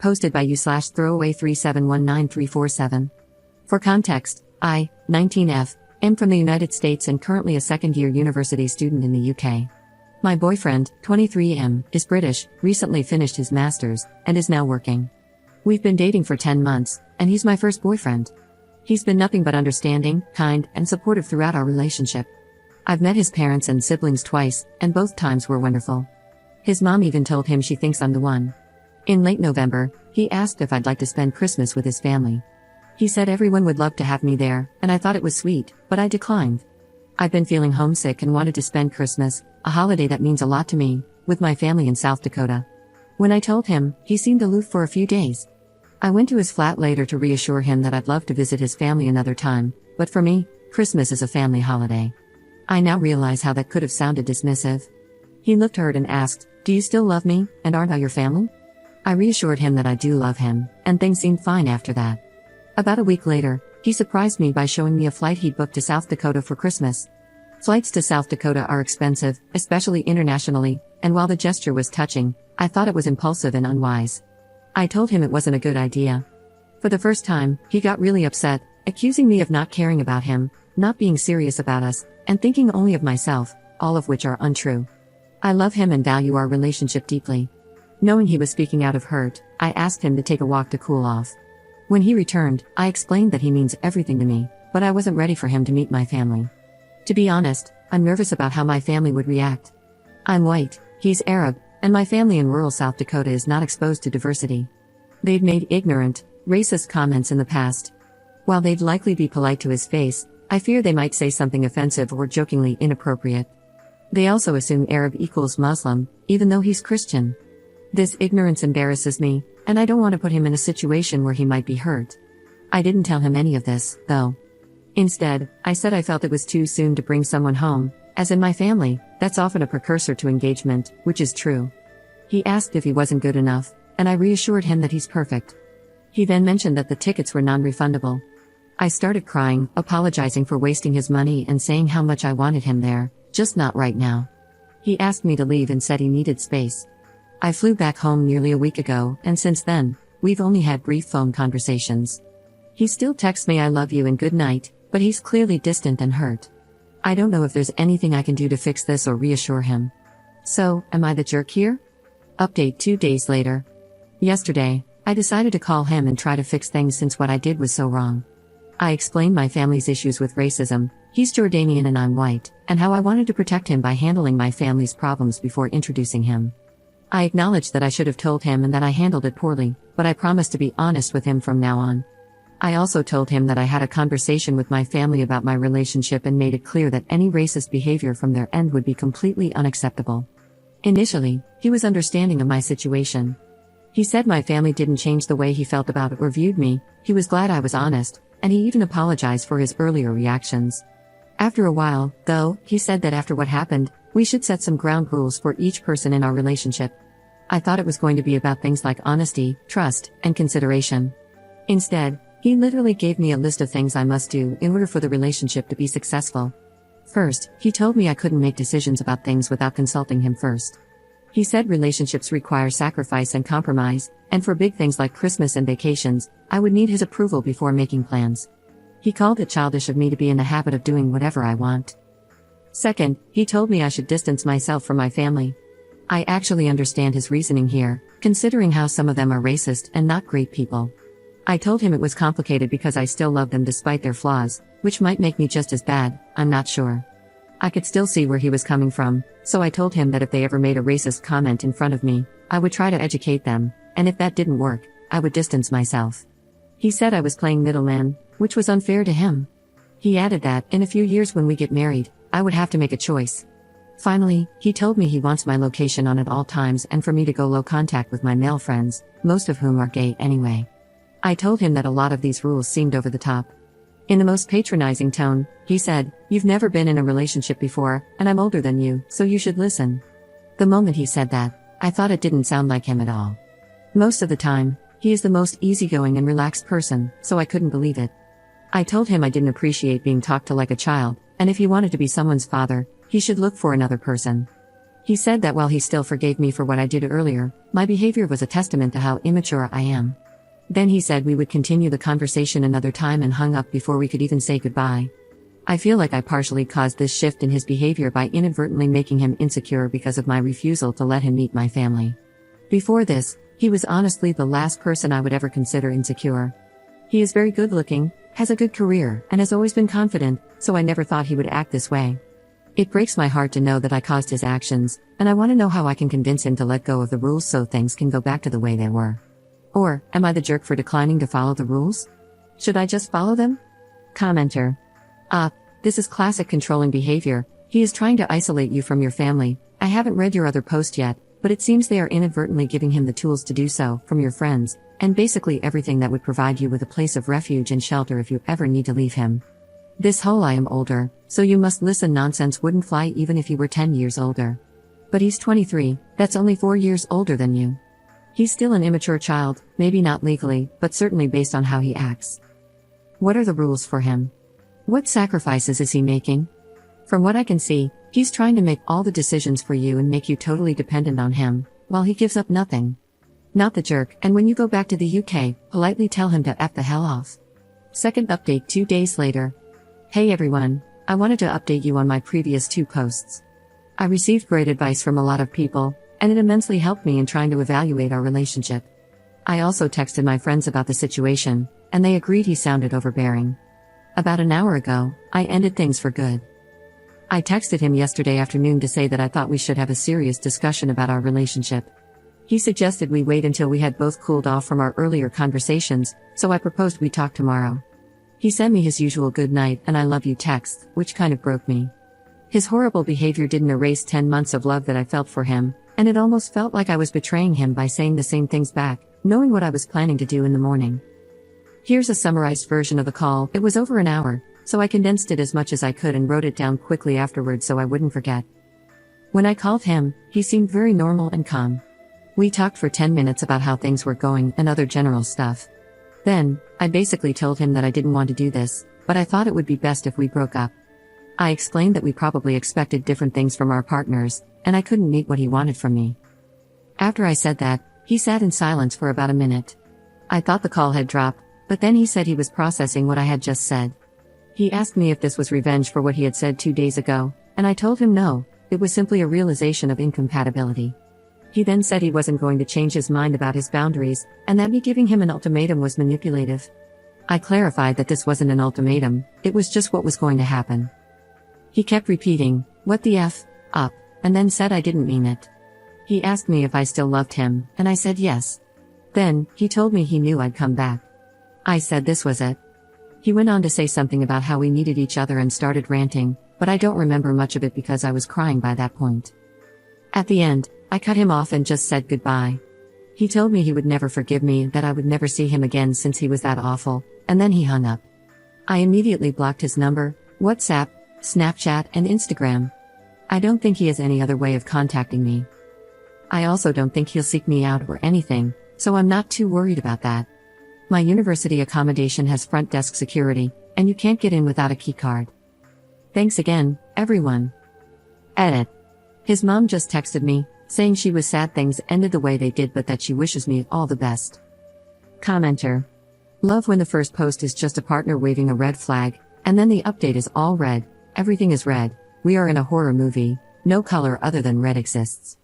Hosted by you/throwaway3719347. For context, I, 19F, am from the United States and currently a second-year university student in the UK. My boyfriend, 23M, is British, recently finished his master's, and is now working. We've been dating for 10 months, and he's my first boyfriend. He's been nothing but understanding, kind, and supportive throughout our relationship. I've met his parents and siblings twice, and both times were wonderful. His mom even told him she thinks I'm the one. In late November, he asked if I'd like to spend Christmas with his family. He said everyone would love to have me there, and I thought it was sweet, but I declined. I've been feeling homesick and wanted to spend Christmas, a holiday that means a lot to me, with my family in South Dakota. When I told him, he seemed aloof for a few days. I went to his flat later to reassure him that I'd love to visit his family another time, but for me, Christmas is a family holiday. I now realize how that could have sounded dismissive. He looked hurt and asked, "Do you still love me, and aren't I your family?" I reassured him that I do love him, and things seemed fine after that. About a week later, he surprised me by showing me a flight he'd booked to South Dakota for Christmas. Flights to South Dakota are expensive, especially internationally, and while the gesture was touching, I thought it was impulsive and unwise. I told him it wasn't a good idea. For the first time, he got really upset, accusing me of not caring about him, not being serious about us, and thinking only of myself, all of which are untrue. I love him and value our relationship deeply. Knowing he was speaking out of hurt, I asked him to take a walk to cool off. When he returned, I explained that he means everything to me, but I wasn't ready for him to meet my family. To be honest, I'm nervous about how my family would react. I'm white, he's Arab, and my family in rural South Dakota is not exposed to diversity. They've made ignorant, racist comments in the past. While they'd likely be polite to his face, I fear they might say something offensive or jokingly inappropriate. They also assume Arab equals Muslim, even though he's Christian. This ignorance embarrasses me, and I don't want to put him in a situation where he might be hurt. I didn't tell him any of this, though. Instead, I said I felt it was too soon to bring someone home, as in my family, that's often a precursor to engagement, which is true. He asked if he wasn't good enough, and I reassured him that he's perfect. He then mentioned that the tickets were non-refundable. I started crying, apologizing for wasting his money and saying how much I wanted him there, just not right now. He asked me to leave and said he needed space. I flew back home nearly a week ago, and since then, we've only had brief phone conversations. He still texts me "I love you" and "good night," but he's clearly distant and hurt. I don't know if there's anything I can do to fix this or reassure him. So, am I the jerk here? Update 2 days later. Yesterday, I decided to call him and try to fix things since what I did was so wrong. I explained my family's issues with racism, he's Jordanian and I'm white, and how I wanted to protect him by handling my family's problems before introducing him. I acknowledged that I should have told him and that I handled it poorly, but I promised to be honest with him from now on. I also told him that I had a conversation with my family about my relationship and made it clear that any racist behavior from their end would be completely unacceptable. Initially, he was understanding of my situation. He said my family didn't change the way he felt about it or viewed me, he was glad I was honest, and he even apologized for his earlier reactions. After a while, though, he said that after what happened, we should set some ground rules for each person in our relationship. I thought it was going to be about things like honesty, trust, and consideration. Instead, he literally gave me a list of things I must do in order for the relationship to be successful. First, he told me I couldn't make decisions about things without consulting him first. He said relationships require sacrifice and compromise, and for big things like Christmas and vacations, I would need his approval before making plans. He called it childish of me to be in the habit of doing whatever I want. Second, he told me I should distance myself from my family. I actually understand his reasoning here, considering how some of them are racist and not great people. I told him it was complicated because I still love them despite their flaws, which might make me just as bad, I'm not sure. I could still see where he was coming from, so I told him that if they ever made a racist comment in front of me, I would try to educate them, and if that didn't work, I would distance myself. He said I was playing middleman, which was unfair to him. He added that, in a few years when we get married, I would have to make a choice. Finally, he told me he wants my location on at all times and for me to go low contact with my male friends, most of whom are gay anyway. I told him that a lot of these rules seemed over the top. In the most patronizing tone, he said, "You've never been in a relationship before, and I'm older than you, so you should listen." The moment he said that, I thought it didn't sound like him at all. Most of the time, he is the most easygoing and relaxed person, so I couldn't believe it. I told him I didn't appreciate being talked to like a child, and if he wanted to be someone's father, he should look for another person. He said that while he still forgave me for what I did earlier, my behavior was a testament to how immature I am. Then he said we would continue the conversation another time and hung up before we could even say goodbye. I feel like I partially caused this shift in his behavior by inadvertently making him insecure because of my refusal to let him meet my family. Before this, he was honestly the last person I would ever consider insecure. He is very good looking, has a good career, and has always been confident, so I never thought he would act this way. It breaks my heart to know that I caused his actions, and I want to know how I can convince him to let go of the rules so things can go back to the way they were. Or, am I the jerk for declining to follow the rules? Should I just follow them? Commenter. This is classic controlling behavior. He is trying to isolate you from your family. I haven't read your other post yet, but it seems they are inadvertently giving him the tools to do so, from your friends, and basically everything that would provide you with a place of refuge and shelter if you ever need to leave him. This whole I am older, so you must listen nonsense wouldn't fly even if he were 10 years older. But he's 23, that's only 4 years older than you. He's still an immature child, maybe not legally, but certainly based on how he acts. What are the rules for him? What sacrifices is he making? From what I can see, he's trying to make all the decisions for you and make you totally dependent on him, while he gives up nothing. Not the jerk, and when you go back to the UK, politely tell him to F the hell off. Second update 2 days later. Hey everyone, I wanted to update you on my previous 2 posts. I received great advice from a lot of people, and it immensely helped me in trying to evaluate our relationship. I also texted my friends about the situation, and they agreed he sounded overbearing. About an hour ago, I ended things for good. I texted him yesterday afternoon to say that I thought we should have a serious discussion about our relationship. He suggested we wait until we had both cooled off from our earlier conversations, so I proposed we talk tomorrow. He sent me his usual good night and I love you text, which kind of broke me. His horrible behavior didn't erase 10 months of love that I felt for him, and it almost felt like I was betraying him by saying the same things back, knowing what I was planning to do in the morning. Here's a summarized version of the call. It was over an hour, so I condensed it as much as I could and wrote it down quickly afterwards so I wouldn't forget. When I called him, he seemed very normal and calm. We talked for 10 minutes about how things were going and other general stuff. Then, I basically told him that I didn't want to do this, but I thought it would be best if we broke up. I explained that we probably expected different things from our partners, and I couldn't meet what he wanted from me. After I said that, he sat in silence for about a minute. I thought the call had dropped, but then he said he was processing what I had just said. He asked me if this was revenge for what he had said 2 days ago, and I told him no, it was simply a realization of incompatibility. He then said he wasn't going to change his mind about his boundaries, and that me giving him an ultimatum was manipulative. I clarified that this wasn't an ultimatum, it was just what was going to happen. He kept repeating, "What the F, up," and then said I didn't mean it. He asked me if I still loved him, and I said yes. Then, he told me he knew I'd come back. I said this was it. He went on to say something about how we needed each other and started ranting, but I don't remember much of it because I was crying by that point. At the end, I cut him off and just said goodbye. He told me he would never forgive me and that I would never see him again since he was that awful, and then he hung up. I immediately blocked his number, WhatsApp, Snapchat, and Instagram. I don't think he has any other way of contacting me. I also don't think he'll seek me out or anything, so I'm not too worried about that. My university accommodation has front desk security, and you can't get in without a key card. Thanks again, everyone. Edit. His mom just texted me, saying she was sad things ended the way they did but that she wishes me all the best. Commenter. Love when the first post is just a partner waving a red flag, and then the update is all red, everything is red, we are in a horror movie, no color other than red exists.